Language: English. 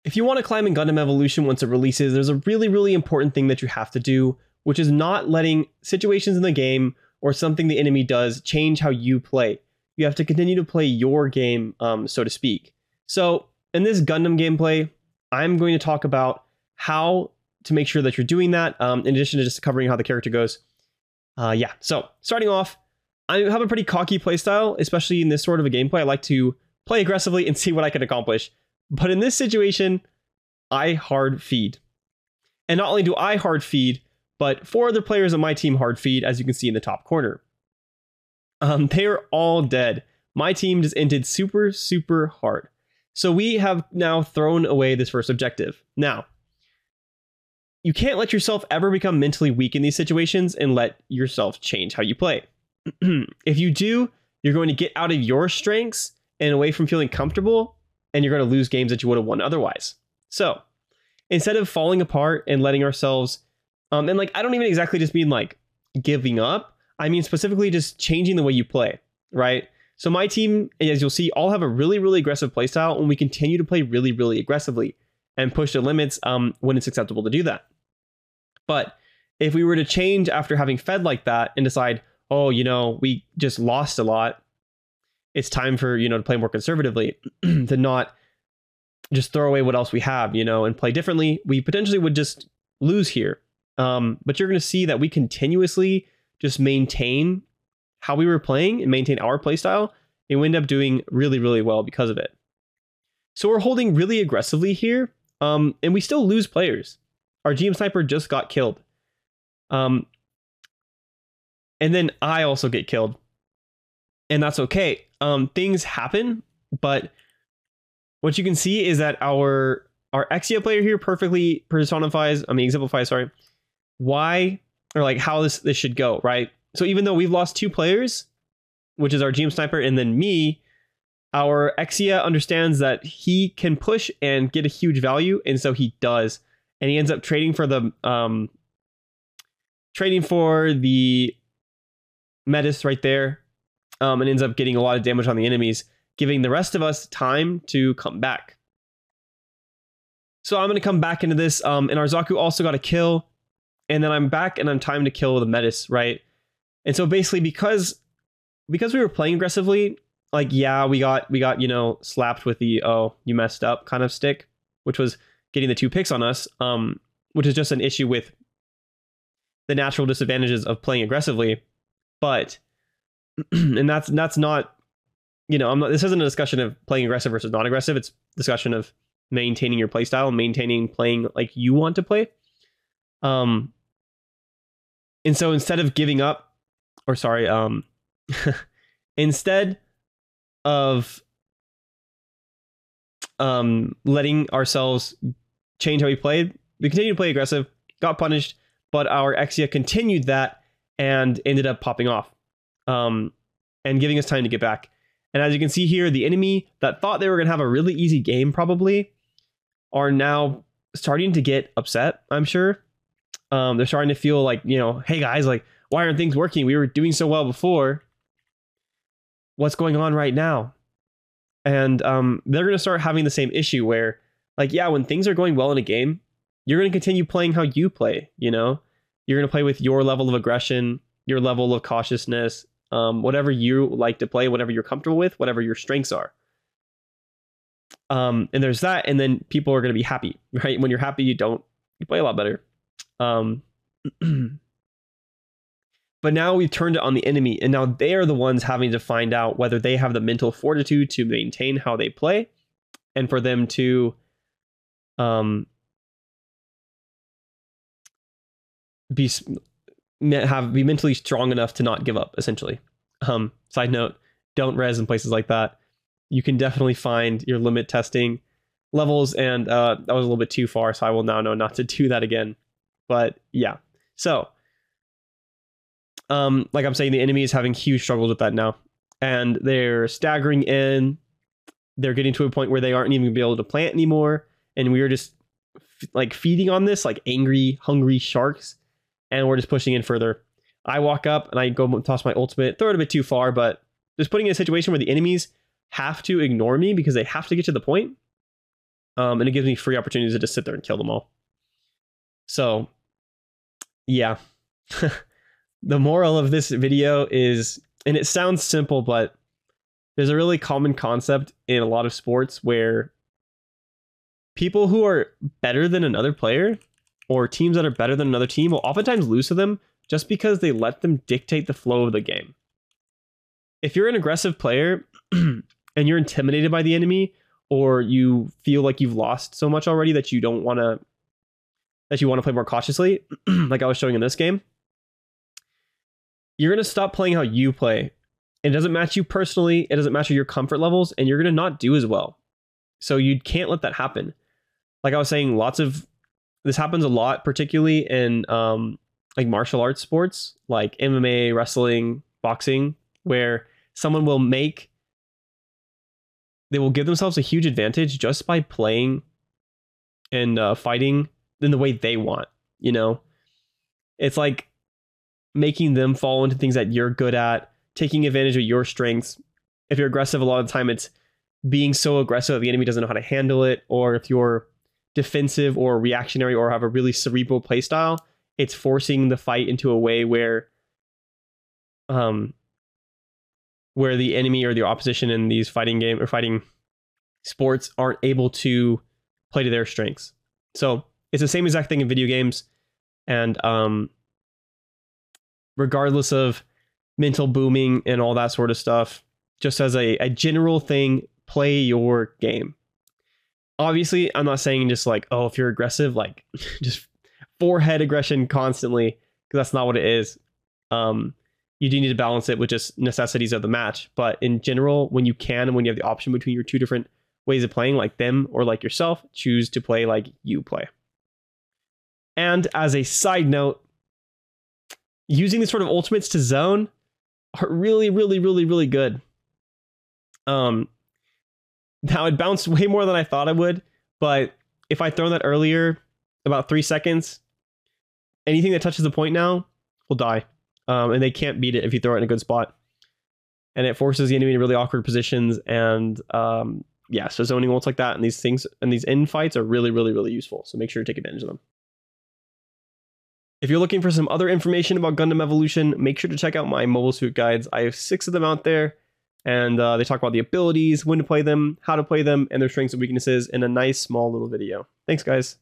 If you want to climb in Gundam Evolution once it releases, there's a really, really important thing that you have to do, which is not letting situations in the game or something the enemy does change how you play. You have to continue to play your game, so to speak. So in this Gundam gameplay, I'm going to talk about how to make sure that you're doing that, in addition to just covering how the character goes. So starting off, I have a pretty cocky playstyle, especially in this sort of a gameplay. I like to play aggressively and see what I can accomplish. But in this situation, I hard feed. And not only do I hard feed, but 4 other players on my team hard feed, as you can see in the top corner. They are all dead. My team just ended super, super hard. So we have now thrown away this first objective. Now, you can't let yourself ever become mentally weak in these situations and let yourself change how you play. If you do, you're going to get out of your strengths and away from feeling comfortable, and you're going to lose games that you would have won otherwise. So instead of falling apart and letting ourselves, and like, I don't even exactly just mean like giving up. I mean specifically just changing the way you play, right? So my team, as you'll see, all have a really, really aggressive playstyle, and we continue to play really, really aggressively and push the limits when it's acceptable to do that. But if we were to change after having fed like that and decide, oh, we just lost a lot, it's time for, to play more conservatively, to not just throw away what else we have, and play differently, we potentially would just lose here. But you're going to see that we continuously just maintain how we were playing and maintain our playstyle, and we end up doing really, really well because of it. So we're holding really aggressively here, and we still lose players. Our GM sniper just got killed. And then I also get killed. And that's okay. Things happen, but what you can see is that our Exia player here perfectly exemplifies, why, or like how this should go, right? So even though we've lost 2 players, which is our GM sniper and then me, our Exia understands that he can push and get a huge value, and so he does. And he ends up trading for the Metis right there, and ends up getting a lot of damage on the enemies, giving the rest of us time to come back. So I'm going to come back into this, and our Zaku also got a kill, and then I'm back and I'm time to kill the Metis, right? And so basically, because we were playing aggressively, like, yeah, we got slapped with the "oh, you messed up" kind of stick, which was getting the 2 picks on us, which is just an issue with the natural disadvantages of playing aggressively. But and that's not, this isn't a discussion of playing aggressive versus not aggressive. It's a discussion of maintaining your playstyle and maintaining playing like you want to play. And so instead of giving up, instead of letting ourselves change how we played, we continued to play aggressive, got punished, but our Exia continued that and ended up popping off, and giving us time to get back. And as you can see here, the enemy that thought they were going to have a really easy game probably are now starting to get upset, I'm sure. They're starting to feel like, hey guys, like, why aren't things working? We were doing so well before. What's going on right now? And they're going to start having the same issue where, like, yeah, when things are going well in a game, you're going to continue playing how you play, You're going to play with your level of aggression, your level of cautiousness, whatever you like to play, whatever you're comfortable with, whatever your strengths are. And there's that, and then people are going to be happy, right? When you're happy, you play a lot better. But now we've turned it on the enemy, and now they are the ones having to find out whether they have the mental fortitude to maintain how they play, and for them to be mentally strong enough to not give up, essentially. Side note, don't res in places like that. You can definitely find your limit testing levels, and that was a little bit too far, so I will now know not to do that again. But yeah, so like I'm saying, the enemy is having huge struggles with that now, and they're staggering in. They're getting to a point where they aren't even gonna be able to plant anymore, and we are just like feeding on this like angry, hungry sharks, and we're just pushing in further. I walk up and I go toss my ultimate, throw it a bit too far, but just putting in a situation where the enemies have to ignore me because they have to get to the point. And it gives me free opportunities to just sit there and kill them all. So, yeah. The moral of this video is, and it sounds simple, but there's a really common concept in a lot of sports where people who are better than another player or teams that are better than another team will oftentimes lose to them just because they let them dictate the flow of the game. If you're an aggressive player and you're intimidated by the enemy, or you feel like you've lost so much already that you don't want to, that you want to play more cautiously, like I was showing in this game, you're going to stop playing how you play. It doesn't match you personally. It doesn't match your comfort levels, and you're going to not do as well. So you can't let that happen. Like I was saying, this happens a lot, particularly in like martial arts sports, like MMA, wrestling, boxing, where someone will they will give themselves a huge advantage just by playing and fighting in the way they want, you know? It's like making them fall into things that you're good at, taking advantage of your strengths. If you're aggressive, a lot of the time it's being so aggressive the enemy doesn't know how to handle it, or if you're defensive or reactionary or have a really cerebral playstyle, it's forcing the fight into a way where the enemy or the opposition in these fighting sports aren't able to play to their strengths. So it's the same exact thing in video games. And regardless of mental booming and all that sort of stuff, just as a general thing, play your game. Obviously, I'm not saying just like, oh, if you're aggressive, like just forehead aggression constantly, because that's not what it is. You do need to balance it with just necessities of the match. But in general, when you can and when you have the option between your two different ways of playing, like them or like yourself, choose to play like you play. And as a side note, using these sort of ultimates to zone are really, really, really, really good. Now it bounced way more than I thought it would, but if I throw that earlier, about 3 seconds, anything that touches the point now will die. And they can't beat it if you throw it in a good spot. And it forces the enemy in really awkward positions. And yeah, so zoning ults like that and these things and these end fights are really, really, really useful. So make sure to take advantage of them. If you're looking for some other information about Gundam Evolution, make sure to check out my mobile suit guides. I have 6 of them out there. And they talk about the abilities, when to play them, how to play them, and their strengths and weaknesses in a nice small little video. Thanks, guys.